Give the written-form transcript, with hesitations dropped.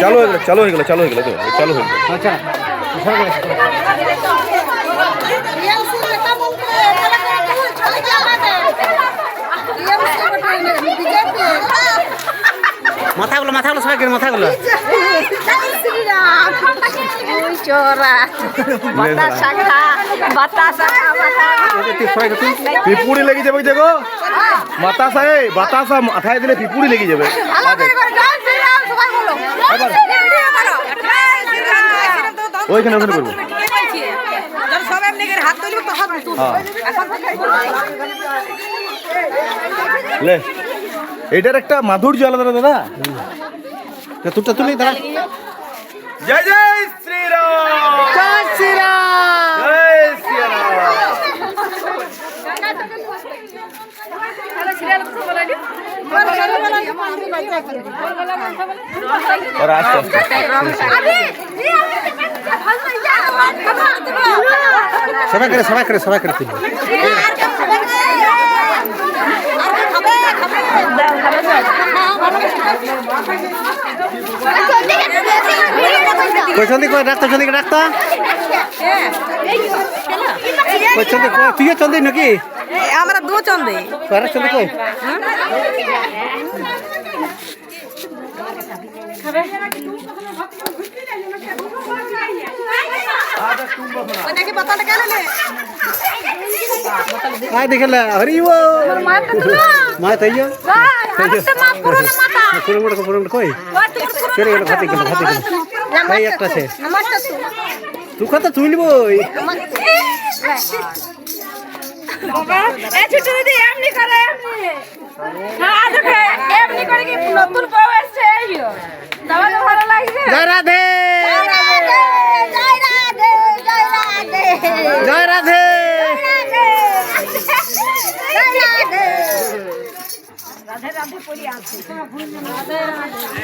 চালু হয়ে গেল চালু হয়ে গেল চালু হয়ে গেল তো চালু হয়ে গেল। আচ্ছা মাথাগুলো মাথাগুলো সবাই মাথাগুলো পিপুড়ি লেগে যাবে দেখো বাতাসা বাতাসা মাথায় দিলে পিপুড়ি লেগে যাবে। ওইখানে ওখানে করবো লে এটার একটা মাধুর্য আলাদা দাদা। তোরটা তুমি দাঁড়া। জয় জয় শ্রীরাম জয় শ্রীরাম জয় শ্রীরাম। और आस्ते সবাই করে তুলবে। রাখতো চন্দিকে রাখতো তুই চন্দি নাকি আমরা দু চন্দে চন্দি কই काय देखला अरे वो माय तैयो पुरमड कोई चले गेल खाती काय एकटा छे तू कत तुलबोई বাবা এ ছোট দিদি এমনি করে এমনি হ্যাঁ দেখে এমনি করে কি নতুন বউ আসছে আইও তোমাকে ভালো লাগছে। जय राधे জয় রাধে জয় রাধে জয় রাধে जय राधे রাধে রাধে রাধে রাধে পড়ি আছে।